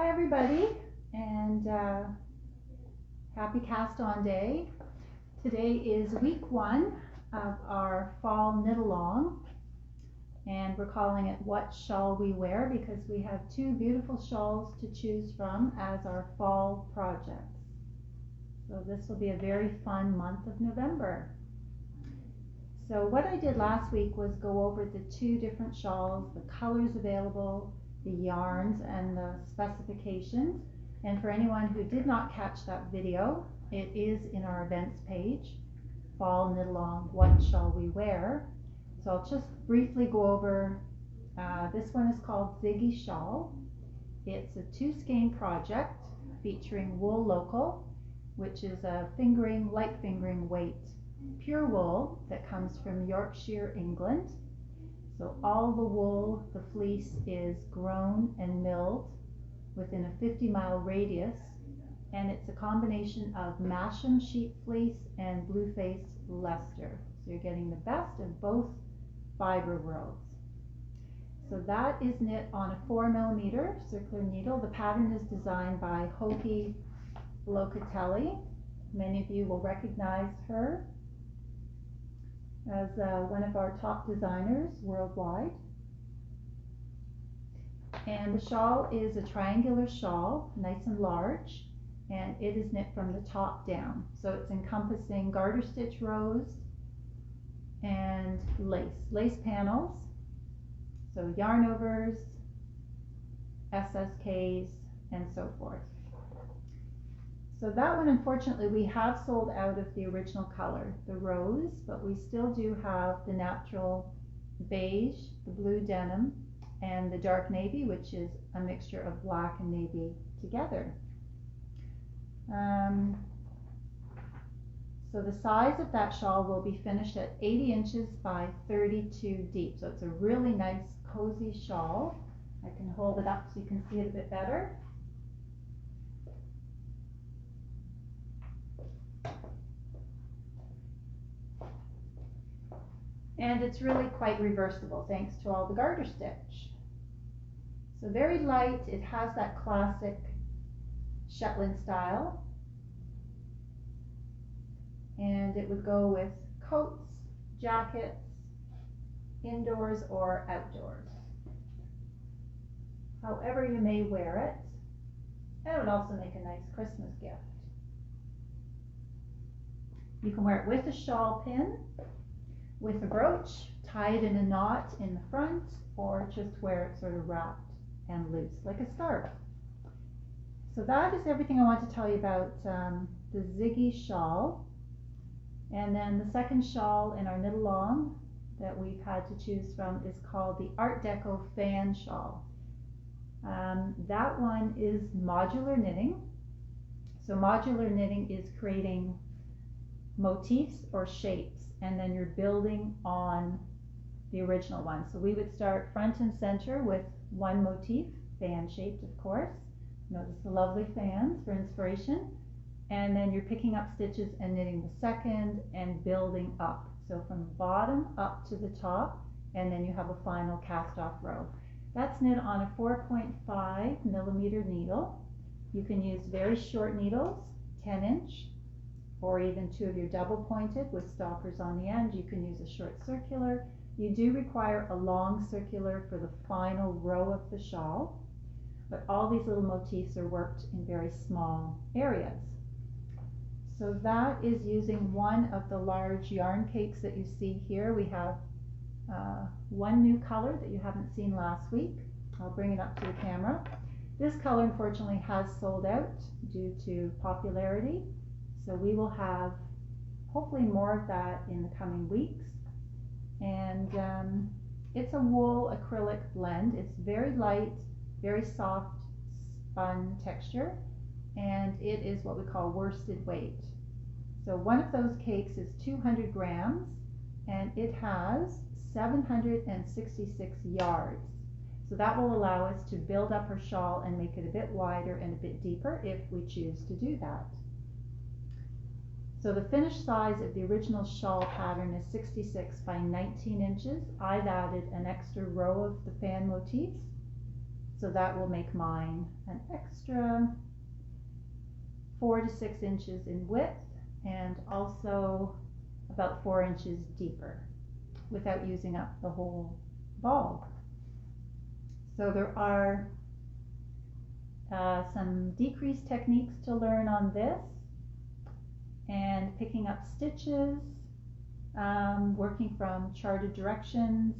Hi everybody, and happy cast on day. Today is week 1 of our fall knit along, and we're calling it What Shawl We Wear because we have 2 beautiful shawls to choose from as our fall projects. So this will be a very fun month of November. So what I did last week was go over the 2 different shawls, the colors available, the yarns, and the specifications. And for anyone who did not catch that video, it is in our events page, Fall Knit Along What Shawl We Wear. So I'll just briefly go over, this one is called Ziggy Shawl. It's a 2-skein project featuring wool local, which is a light fingering weight pure wool that comes from Yorkshire, England. So all the wool, the fleece, is grown and milled within a 50-mile radius, and it's a combination of Masham sheep fleece and Blueface Leicester. So you're getting the best of both fiber worlds. So that is knit on a 4mm circular needle. The pattern is designed by Hoki Locatelli. Many of you will recognize her as one of our top designers worldwide. And the shawl is a triangular shawl, nice and large, and it is knit from the top down. So it's encompassing garter stitch rows and lace panels, so yarn overs, SSKs, and so forth. So that one, unfortunately, we have sold out of the original color, the rose, but we still do have the natural beige, the blue denim, and the dark navy, which is a mixture of black and navy together. So the size of that shawl will be finished at 80 inches by 32 deep. So it's a really nice, cozy shawl. I can hold it up so you can see it a bit better. And it's really quite reversible thanks to all the garter stitch. So very light, it has that classic Shetland style, and it would go with coats, jackets, indoors or outdoors. However you may wear it, and it would also make a nice Christmas gift. You can wear it with a shawl pin, with a brooch, tie it in a knot in the front, or just wear it sort of wrapped and loose like a scarf. So that is everything I want to tell you about the Ziggy Shawl. And then the second shawl in our knit along that we've had to choose from is called the Art Deco Fan Shawl. That one is modular knitting. So modular knitting is creating motifs or shapes, and then you're building on the original one. So we would start front and center with one motif, fan shaped of course. Notice the lovely fans for inspiration. And then you're picking up stitches and knitting the second and building up. So from bottom up to the top, and then you have a final cast off row. That's knit on a 4.5mm needle. You can use very short needles, 10-inch, or even 2 of your double pointed with stoppers on the end. You can use a short circular. You do require a long circular for the final row of the shawl, but all these little motifs are worked in very small areas. So that is using one of the large yarn cakes that you see here. We have one new color that you haven't seen last week. I'll bring it up to the camera. This color unfortunately has sold out due to popularity. So we will have hopefully more of that in the coming weeks. And it's a wool acrylic blend. It's very light, very soft spun texture, and it is what we call worsted weight. So one of those cakes is 200 grams, and it has 766 yards. So that will allow us to build up our shawl and make it a bit wider and a bit deeper if we choose to do that. So the finished size of the original shawl pattern is 66 by 19 inches. I've added an extra row of the fan motifs. So that will make mine an extra 4 to 6 inches in width and also about 4 inches deeper without using up the whole ball. So there are some decrease techniques to learn on this, and picking up stitches, working from charted directions,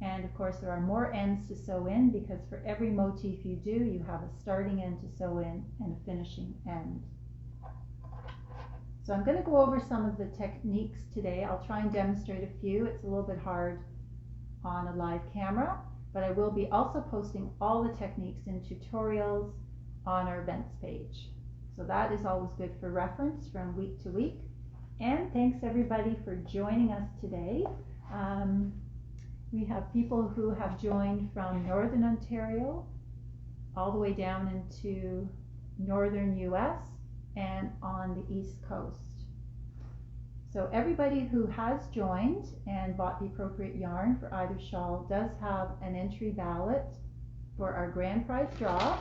and of course there are more ends to sew in, because for every motif you do, you have a starting end to sew in and a finishing end. So I'm going to go over some of the techniques today. I'll try and demonstrate a few. It's a little bit hard on a live camera, but I will be also posting all the techniques in tutorials on our events page. So that is always good for reference from week to week. And thanks everybody for joining us today. We have people who have joined from Northern Ontario all the way down into Northern US and on the East Coast. So everybody who has joined and bought the appropriate yarn for either shawl does have an entry ballot for our grand prize draw.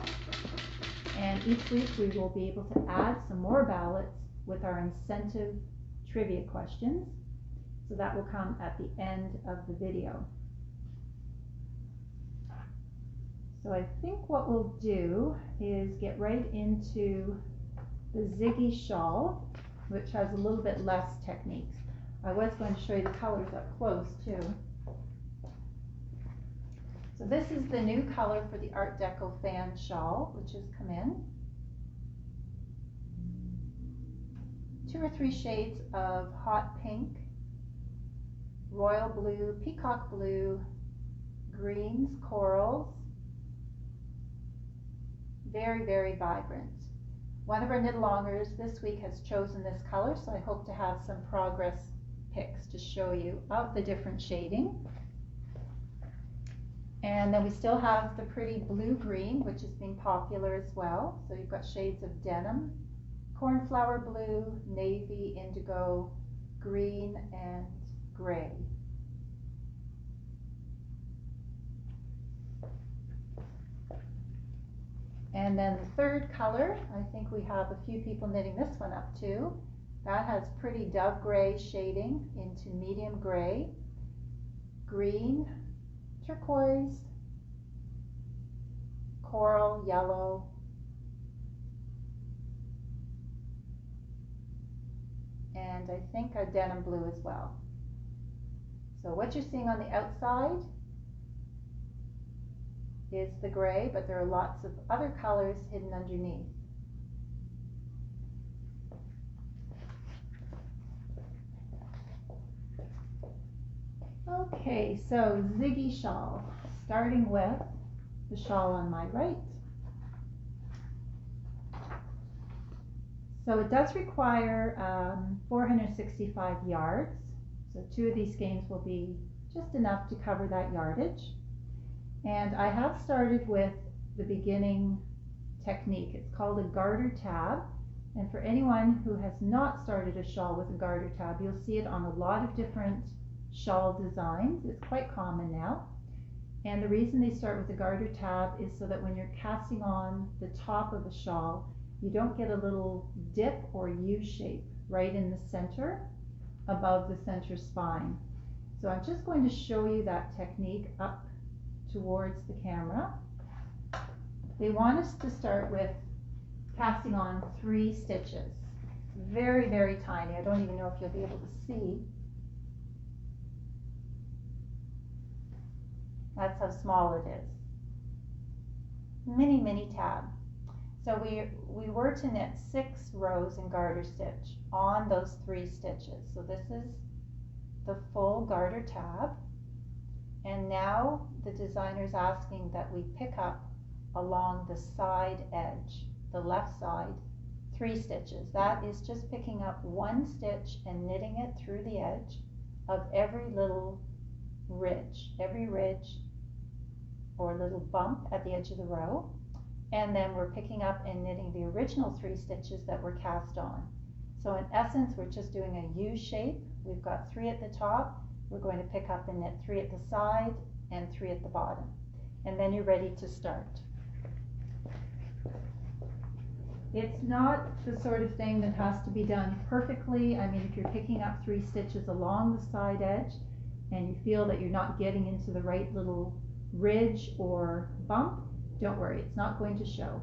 And each week we will be able to add some more ballots with our incentive trivia questions. So that will come at the end of the video. So I think what we'll do is get right into the Ziggy Shawl, which has a little bit less techniques. I was going to show you the colors up close too. So this is the new color for the Art Deco Fan Shawl, which has come in. 2 or 3 shades of hot pink, royal blue, peacock blue, greens, corals. Very, very vibrant. One of our knit-alongers this week has chosen this color, so I hope to have some progress pics to show you of the different shading. And then we still have the pretty blue-green, which has been popular as well. So you've got shades of denim, cornflower blue, navy, indigo, green, and gray. And then the third color, I think we have a few people knitting this one up too. That has pretty dove gray shading into medium gray, green, turquoise, coral, yellow, and I think a denim blue as well. So what you're seeing on the outside is the gray, but there are lots of other colors hidden underneath. Okay, so Ziggy Shawl, starting with the shawl on my right. So it does require 465 yards, so 2 of these skeins will be just enough to cover that yardage. And I have started with the beginning technique. It's called a garter tab. And for anyone who has not started a shawl with a garter tab, you'll see it on a lot of different shawl designs. It's quite common now. And the reason they start with a garter tab is so that when you're casting on the top of the shawl, you don't get a little dip or U shape right in the center above the center spine. So I'm just going to show you that technique up towards the camera. They want us to start with casting on 3 stitches. Very, very tiny. I don't even know if you'll be able to see. That's how small it is. Mini, mini tab. So we were to knit 6 rows in garter stitch on those 3 stitches. So this is the full garter tab. And now the designer is asking that we pick up along the side edge, the left side, 3 stitches. That is just picking up 1 stitch and knitting it through the edge of every little ridge or little bump at the edge of the row. And then we're picking up and knitting the original 3 stitches that were cast on. So in essence, we're just doing a U shape. We've got 3 at the top. We're going to pick up and knit 3 at the side and 3 at the bottom. and then you're ready to start. It's not the sort of thing that has to be done perfectly. I mean, if you're picking up 3 stitches along the side edge and you feel that you're not getting into the right little ridge or bump, don't worry, it's not going to show.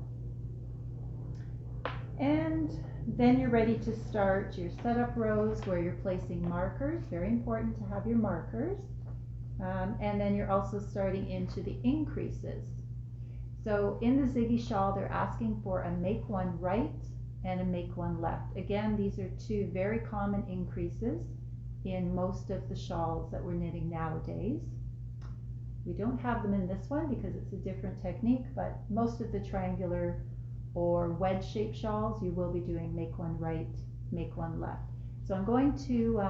And then you're ready to start your setup rows where you're placing markers. Very important to have your markers. And then you're also starting into the increases. So in the Ziggy Shawl, they're asking for a make one right and a make one left. Again, these are 2 very common increases in most of the shawls that we're knitting nowadays. We don't have them in this one because it's a different technique, but most of the triangular or wedge shaped shawls, you will be doing make one right, make one left. So I'm going to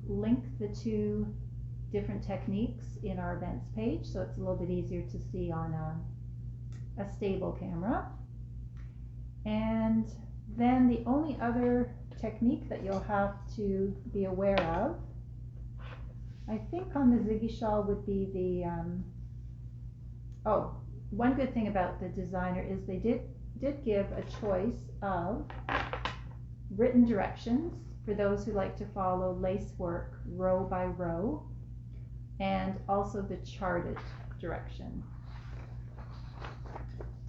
link the 2 different techniques in our events page, so it's a little bit easier to see on a stable camera. And then the only other technique that you'll have to be aware of, I think on the Ziggy Shawl, would be the, oh, one good thing about the designer is they did give a choice of written directions for those who like to follow lace work row by row, and also the charted direction.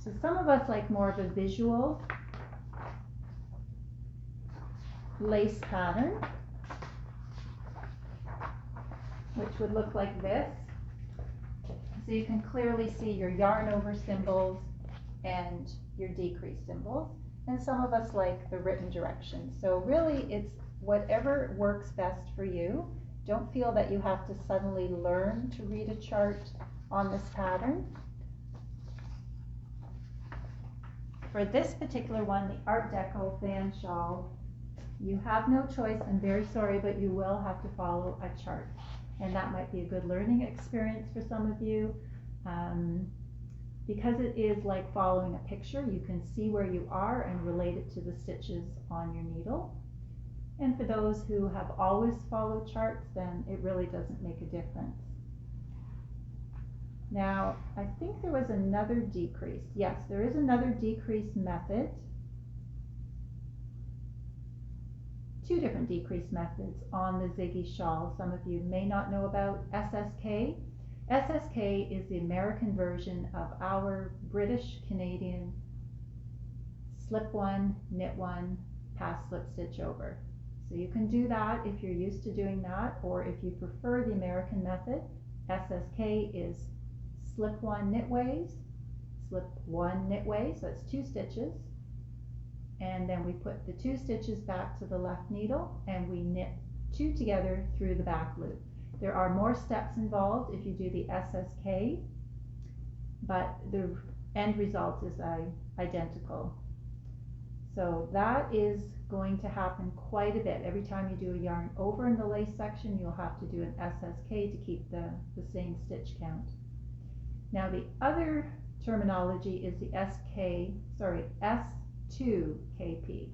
So some of us like more of a visual lace pattern, which would look like this. So you can clearly see your yarn over symbols and your decrease symbols. And some of us like the written directions. So really it's whatever works best for you. Don't feel that you have to suddenly learn to read a chart on this pattern. For this particular one, the Art Deco Fan Shawl, you have no choice. I'm very sorry, but you will have to follow a chart. And that might be a good learning experience for some of you. Because it is like following a picture, you can see where you are and relate it to the stitches on your needle. And for those who have always followed charts, then it really doesn't make a difference. Now, I think there was another decrease. Yes, there is another decrease method. 2 different decrease methods on the Ziggy Shawl. Some of you may not know about SSK. SSK is the American version of our British Canadian slip one, knit one, pass slip stitch over. So you can do that if you're used to doing that, or if you prefer the American method, SSK is slip one knitways, slip one knitways, so that's 2 stitches, and then we put the 2 stitches back to the left needle and we knit 2 together through the back loop. There are more steps involved if you do the SSK, but the end result is identical. So that is going to happen quite a bit. Every time you do a yarn over in the lace section, you'll have to do an SSK to keep the same stitch count. Now the other terminology is the S2KP.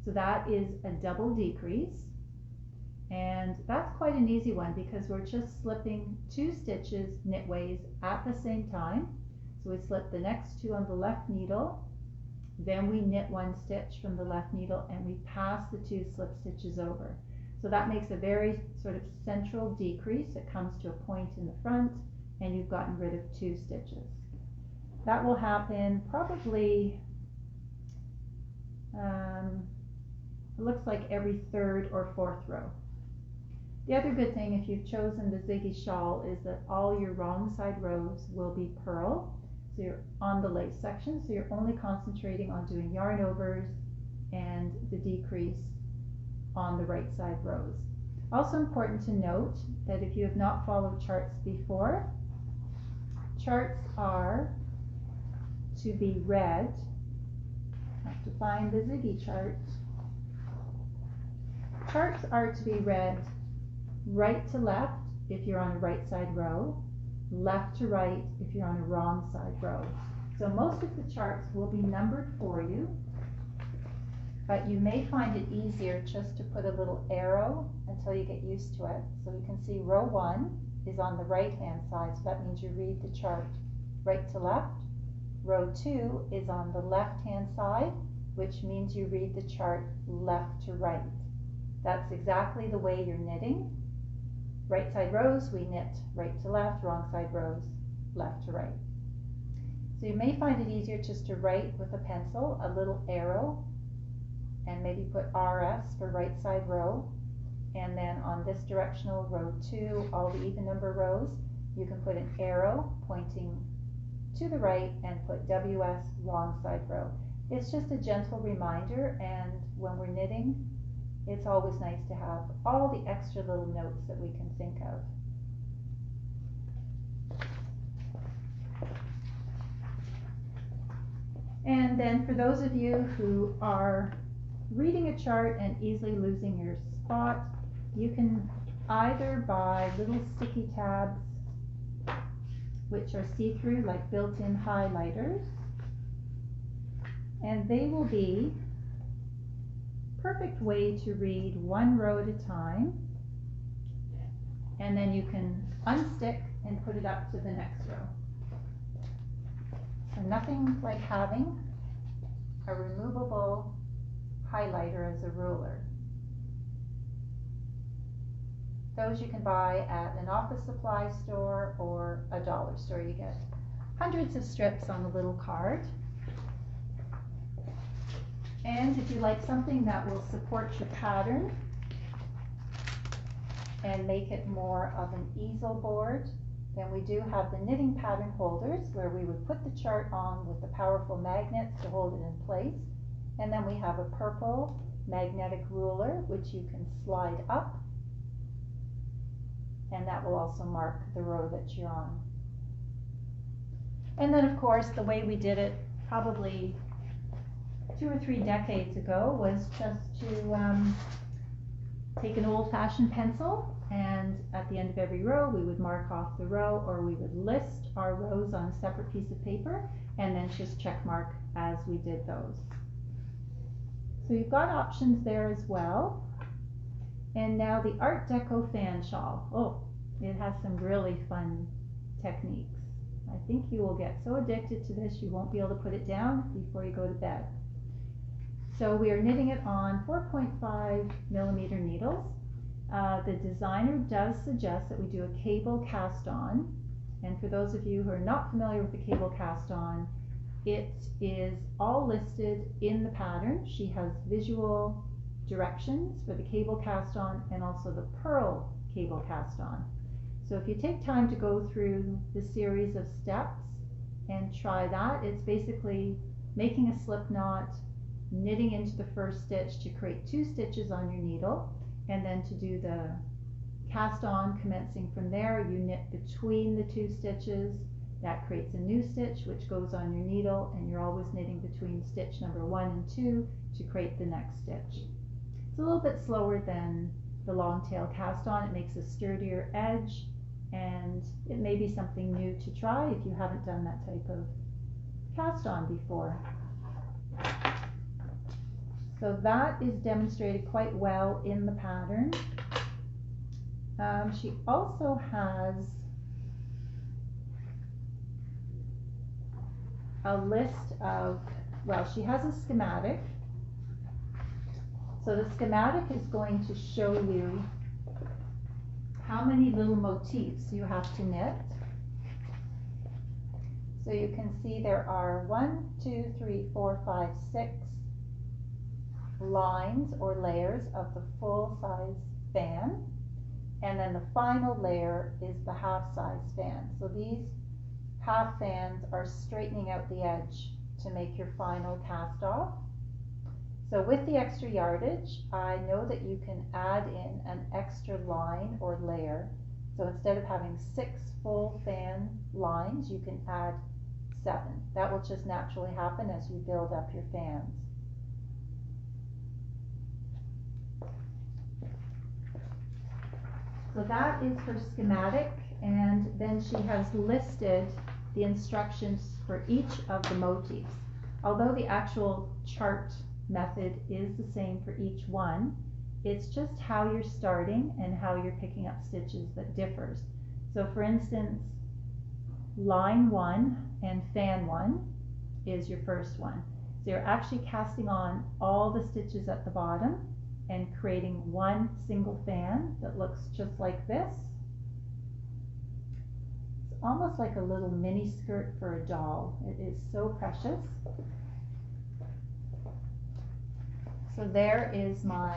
So that is a double decrease. And that's quite an easy one because we're just slipping 2 stitches knitways at the same time. So we slip the next 2 on the left needle, then we knit 1 stitch from the left needle and we pass the 2 slip stitches over. So that makes a very sort of central decrease. It comes to a point in the front and you've gotten rid of 2 stitches. That will happen probably, it looks like every 3rd or 4th row. The other good thing if you've chosen the Ziggy Shawl is that all your wrong side rows will be purl. So you're on the lace section, so you're only concentrating on doing yarn overs and the decrease on the right side rows. Also important to note that if you have not followed charts before, charts are to be read. I have to find the Ziggy chart. Charts are to be read right to left if you're on a right side row, left to right if you're on a wrong side row. So most of the charts will be numbered for you, but you may find it easier just to put a little arrow until you get used to it. So you can see row 1 is on the right hand side, so that means you read the chart right to left. Row 2 is on the left-hand side, which means you read the chart left to right. That's exactly the way you're knitting. Right side rows, we knit right to left, wrong side rows, left to right. So you may find it easier just to write with a pencil a little arrow and maybe put RS for right side row. And then on this directional row 2, all the even number rows, you can put an arrow pointing to the right and put WS wrong side row. It's just a gentle reminder, and when we're knitting, it's always nice to have all the extra little notes that we can think of. And then for those of you who are reading a chart and easily losing your spot, you can either buy little sticky tabs, which are see-through, like built-in highlighters, and they will be a perfect way to read one row at a time, and then you can unstick and put it up to the next row. So nothing like having a removable highlighter as a ruler. Those you can buy at an office supply store or a dollar store. You get hundreds of strips on a little card. And if you like something that will support your pattern and make it more of an easel board, then we do have the knitting pattern holders where we would put the chart on with the powerful magnets to hold it in place. And then we have a purple magnetic ruler which you can slide up, and that will also mark the row that you're on. And then of course the way we did it probably 2 or 3 decades ago was just to take an old-fashioned pencil, and at the end of every row we would mark off the row, or we would list our rows on a separate piece of paper and then just check mark as we did those. So you've got options there as well. And now the Art Deco Fan Shawl. Oh, it has some really fun techniques. I think you will get so addicted to this you won't be able to put it down before you go to bed. So we are knitting it on 4.5 millimeter needles. The designer does suggest that we do a cable cast on. And for those of you who are not familiar with the cable cast on, it is all listed in the pattern. She has visual directions for the cable cast on and also the purl cable cast on. So if you take time to go through the series of steps and try that, it's basically making a slip knot, knitting into the first stitch to create 2 stitches on your needle, and then to do the cast on commencing from there, you knit between the 2 stitches. That creates a new stitch which goes on your needle, and you're always knitting between stitch number 1 and 2 to create the next stitch. It's a little bit slower than the long tail cast on. It makes a sturdier edge, and it may be something new to try if you haven't done that type of cast on before. So that is demonstrated quite well in the pattern. She also has a list of, well, she has a schematic. So the schematic is going to show you how many little motifs you have to knit. So you can see there are 1, 2, 3, 4, 5, 6 lines or layers of the full size fan, and then the final layer is the half size fan. So these half fans are straightening out the edge to make your final cast off. So with the extra yardage, I know that you can add in an extra line or layer. So instead of having 6 full fan lines, you can add 7. That will just naturally happen as you build up your fans. So that is her schematic, and then she has listed the instructions for each of the motifs. Although the actual chart method is the same for each one, it's just how you're starting and how you're picking up stitches that differs. So for instance, line 1 and fan 1 is your first one. So you're actually casting on all the stitches at the bottom and creating one single fan that looks just like this. It's almost like a little mini skirt for a doll. It is so precious. So there is my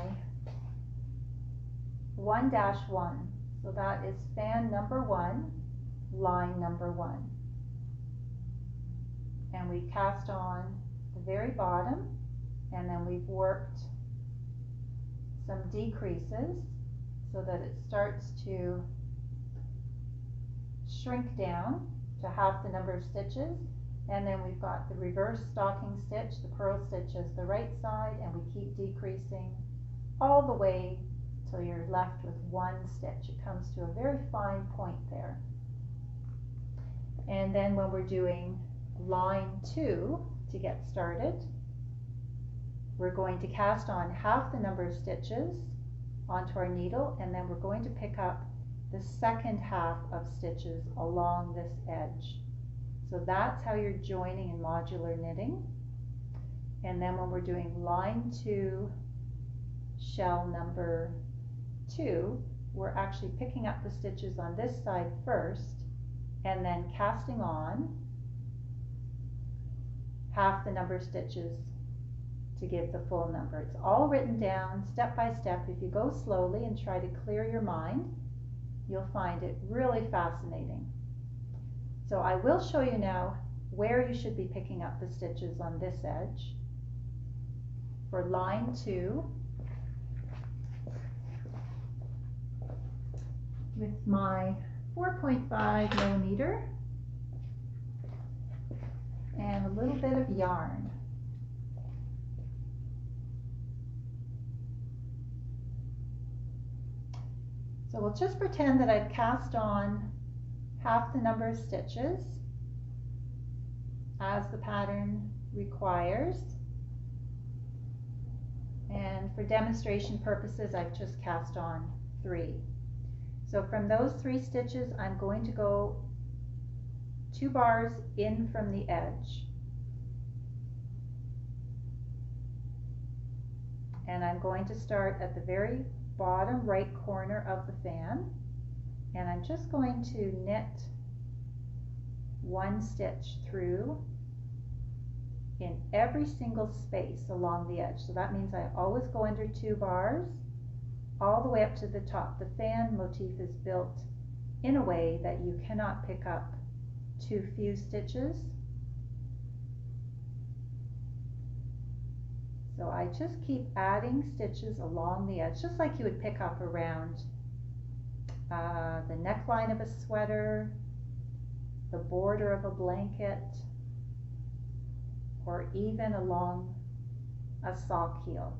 1-1. So that is fan number 1, line number 1. And we cast on the very bottom, and then we've worked some decreases so that it starts to shrink down to half the number of stitches. And then we've got the reverse stocking stitch, the purl stitch as the right side, and we keep decreasing all the way till you're left with one stitch. It comes to a very fine point there. And then when we're doing line 2 to get started, we're going to cast on half the number of stitches onto our needle, and then we're going to pick up the second half of stitches along this edge. So that's how you're joining in modular knitting. And then when we're doing line 2, shell number 2, we're actually picking up the stitches on this side first and then casting on half the number of stitches to give the full number. It's all written down step by step. If you go slowly and try to clear your mind, you'll find it really fascinating. So I will show you now where you should be picking up the stitches on this edge. For line 2, with my 4.5 millimeter and a little bit of yarn. So we'll just pretend that I've cast on half the number of stitches as the pattern requires. And for demonstration purposes, I've just cast on 3. So from those 3 stitches, I'm going to go 2 bars in from the edge. And I'm going to start at the very bottom right corner of the fan. And I'm just going to knit 1 stitch through in every single space along the edge. So that means I always go under 2 bars all the way up to the top. The fan motif is built in a way that you cannot pick up too few stitches. So I just keep adding stitches along the edge, just like you would pick up around the neckline of a sweater, the border of a blanket, or even along a sock heel.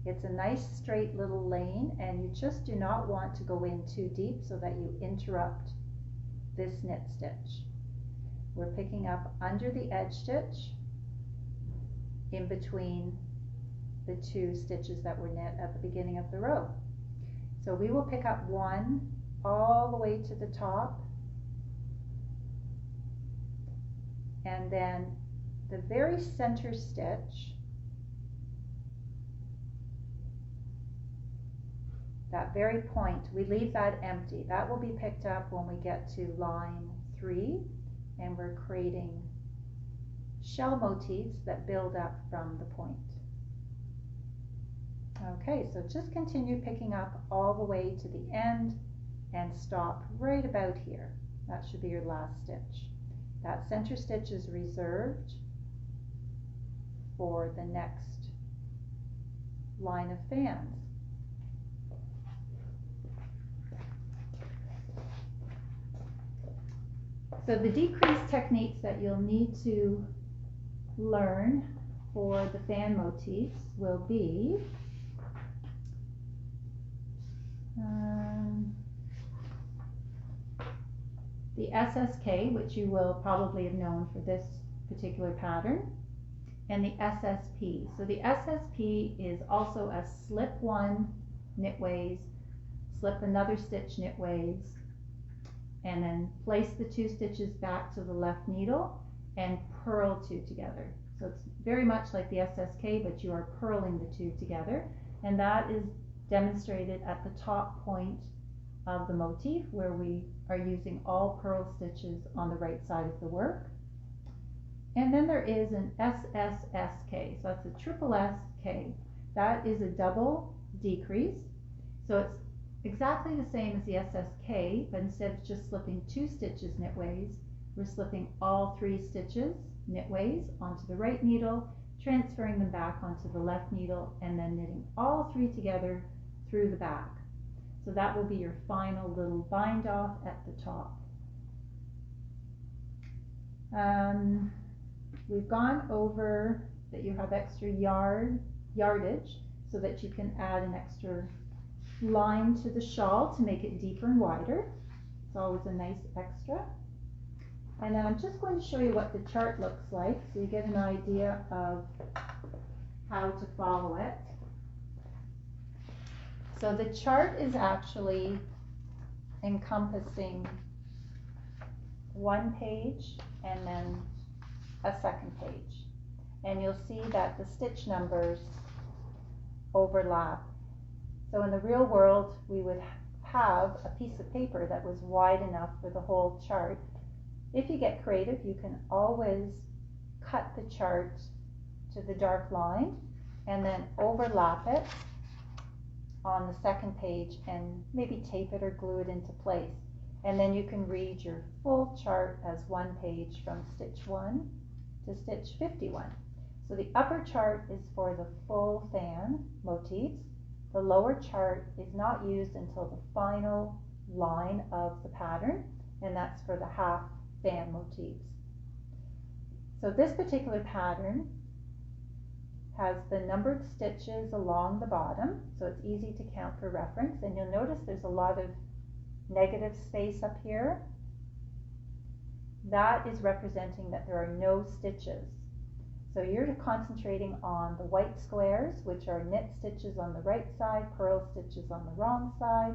It's a nice straight little lane, and you just do not want to go in too deep so that you interrupt this knit stitch. We're picking up under the edge stitch in between the 2 stitches that were knit at the beginning of the row. So we will pick up 1 all the way to the top, and then the very center stitch, that very point, we leave that empty. That will be picked up when we get to line 3, and we're creating shell motifs that build up from the point. Okay, so just continue picking up all the way to the end and stop right about here. That should be your last stitch. That center stitch is reserved for the next line of fans. So the decrease techniques that you'll need to learn for the fan motifs will be the SSK, which you will probably have known for this particular pattern, and the SSP. So the SSP is also a slip 1 knitways, slip another stitch knitways, and then place the 2 stitches back to the left needle and purl 2 together. So it's very much like the SSK, but you are purling the 2 together, and that is demonstrated at the top point of the motif where we are using all purl stitches on the right side of the work. And then there is an SSSK, so that's a triple SK. That is a double decrease, so it's exactly the same as the SSK, but instead of just slipping 2 stitches knitways, we're slipping all 3 stitches knitways onto the right needle, transferring them back onto the left needle, and then knitting all 3 together through the back. So that will be your final little bind off at the top. We've gone over that you have extra yardage so that you can add an extra line to the shawl to make it deeper and wider. It's always a nice extra. And then I'm just going to show you what the chart looks like so you get an idea of how to follow it. So the chart is actually encompassing 1 page and then a 2nd page. And you'll see that the stitch numbers overlap. So in the real world, we would have a piece of paper that was wide enough for the whole chart. If you get creative, you can always cut the chart to the dark line and then overlap it on the 2nd page and maybe tape it or glue it into place. And then you can read your full chart as 1 page from stitch 1 to stitch 51. So the upper chart is for the full fan motifs. The lower chart is not used until the final line of the pattern, and that's for the half fan motifs. So this particular pattern has the numbered stitches along the bottom, so it's easy to count for reference, and you'll notice there's a lot of negative space up here. That is representing that there are no stitches. So you're concentrating on the white squares, which are knit stitches on the right side, purl stitches on the wrong side,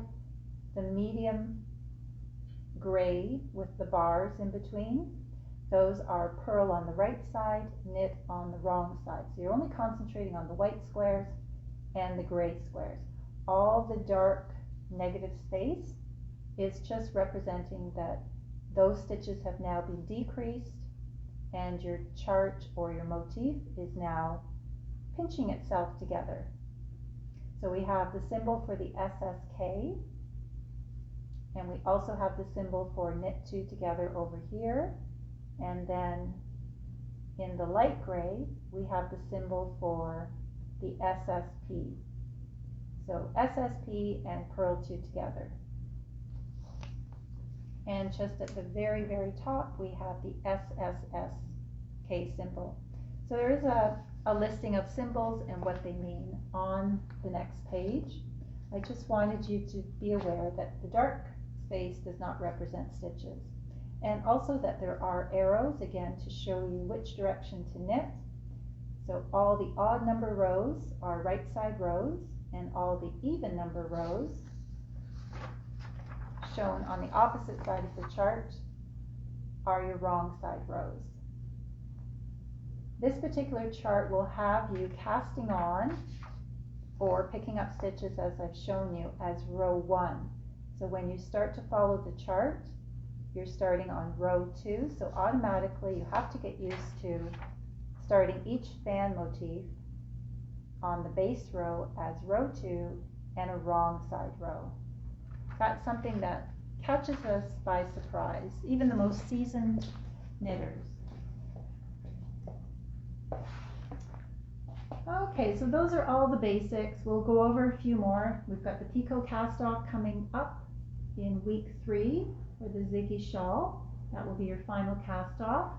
the medium gray with the bars in between. Those are purl on the right side, knit on the wrong side. So you're only concentrating on the white squares and the gray squares. All the dark negative space is just representing that those stitches have now been decreased and your chart or your motif is now pinching itself together. So we have the symbol for the SSK, and we also have the symbol for knit 2 together over here, and then in the light gray we have the symbol for the SSP. So SSP and purl 2 together. And just at the very, very top, we have the SSSK symbol. So there is a listing of symbols and what they mean on the next page. I just wanted you to be aware that the dark space does not represent stitches. And also that there are arrows, again, to show you which direction to knit. So all the odd number rows are right side rows, and all the even number rows shown on the opposite side of the chart are your wrong side rows. This particular chart will have you casting on or picking up stitches as I've shown you as row 1. So when you start to follow the chart, you're starting on row 2, so automatically you have to get used to starting each fan motif on the base row as row 2 and a wrong side row. That's something that catches us by surprise, even the most seasoned knitters. Okay, so those are all the basics. We'll go over a few more. We've got the Picot cast off coming up in week 3 for the Ziggy Shawl. That will be your final cast off.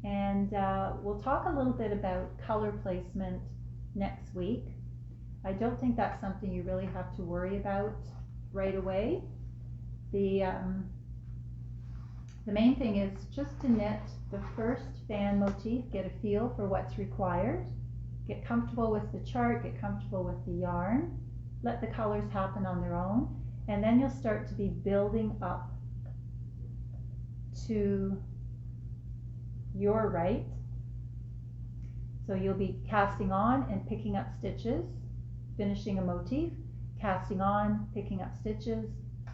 And we'll talk a little bit about color placement next week. I don't think that's something you really have to worry about right away. The main thing is just to knit the first fan motif, get a feel for what's required, get comfortable with the chart, get comfortable with the yarn, let the colors happen on their own, and then you'll start to be building up to your right. So you'll be casting on and picking up stitches, finishing a motif, casting on, picking up stitches,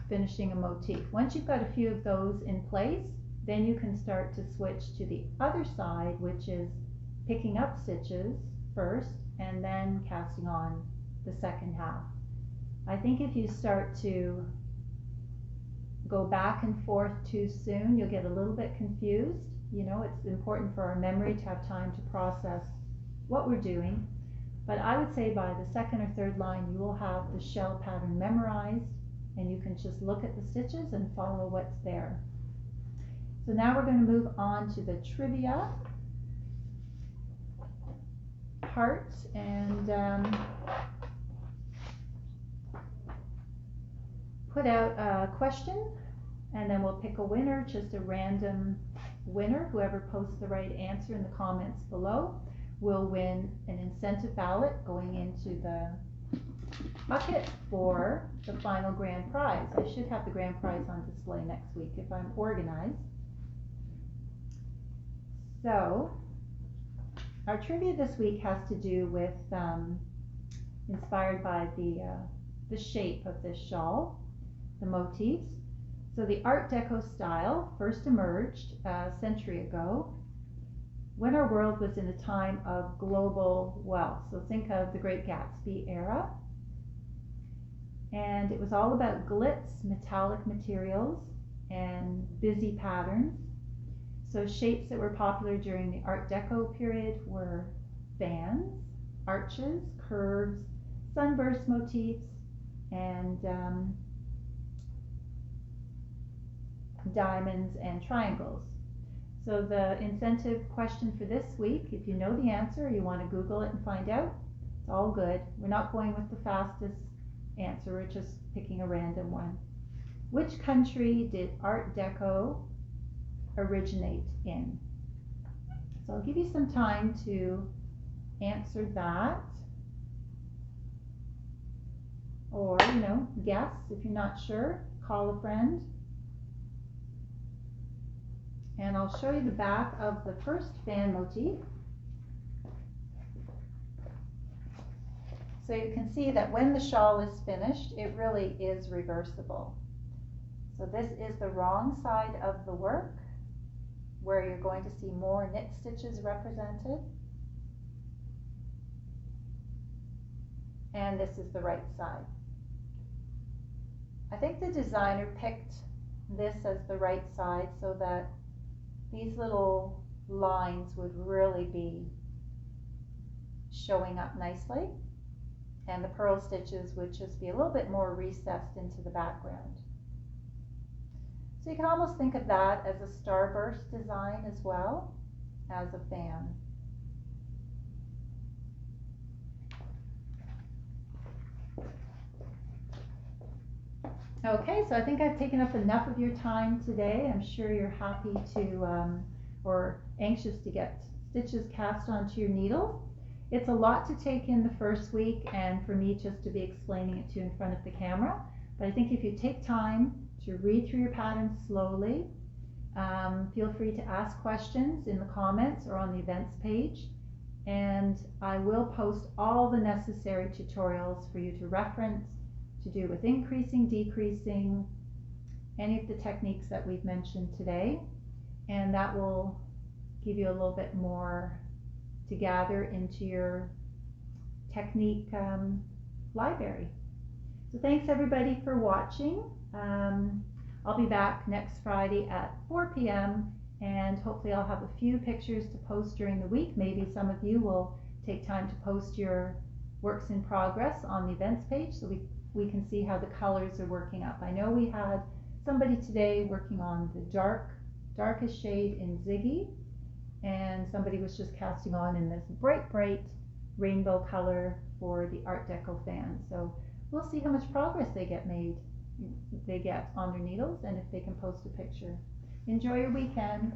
finishing a motif. Once you've got a few of those in place, then you can start to switch to the other side, which is picking up stitches first and then casting on the second half. I think if you start to go back and forth too soon, you'll get a little bit confused. You know, it's important for our memory to have time to process what we're doing. But I would say by the second or third line, you will have the shell pattern memorized, and you can just look at the stitches and follow what's there. So now we're going to move on to the trivia part, and put out a question, and then we'll pick a winner, just a random winner. Whoever posts the right answer in the comments below will win an incentive ballot going into the bucket for the final grand prize. I should have the grand prize on display next week if I'm organized. So our trivia this week has to do with inspired by the shape of this shawl, the motifs. So the Art Deco style first emerged a century ago when our world was in a time of global wealth. So think of the Great Gatsby era. And it was all about glitz, metallic materials, and busy patterns. So shapes that were popular during the Art Deco period were fans, arches, curves, sunburst motifs, and diamonds and triangles. So the incentive question for this week, if you know the answer or you want to Google it and find out, it's all good. We're not going with the fastest answer, we're just picking a random one. Which country did Art Deco originate in? So I'll give you some time to answer that, or guess. If you're not sure, call a friend. And I'll show you the back of the first fan motif. So you can see that when the shawl is finished, it really is reversible. So this is the wrong side of the work, where you're going to see more knit stitches represented. And this is the right side. I think the designer picked this as the right side so that these little lines would really be showing up nicely, and the purl stitches would just be a little bit more recessed into the background. So you can almost think of that as a starburst design as well as a fan. Okay, so I think I've taken up enough of your time today. I'm sure you're happy to, or anxious to get stitches cast onto your needle. It's a lot to take in the first week, and for me just to be explaining it to you in front of the camera. But I think if you take time to read through your patterns slowly, feel free to ask questions in the comments or on the events page. And I will post all the necessary tutorials for you to reference, to do with increasing, decreasing, any of the techniques that we've mentioned today, and that will give you a little bit more to gather into your technique library. So thanks everybody for watching. I'll be back next Friday at 4 p.m. and hopefully I'll have a few pictures to post during the week. Maybe some of you will take time to post your works in progress on the events page so we can see how the colors are working up. I know we had somebody today working on the darkest shade in Ziggy, and somebody was just casting on in this bright rainbow color for the Art Deco fan. So we'll see how much progress they get on their needles and if they can post a picture. Enjoy your weekend.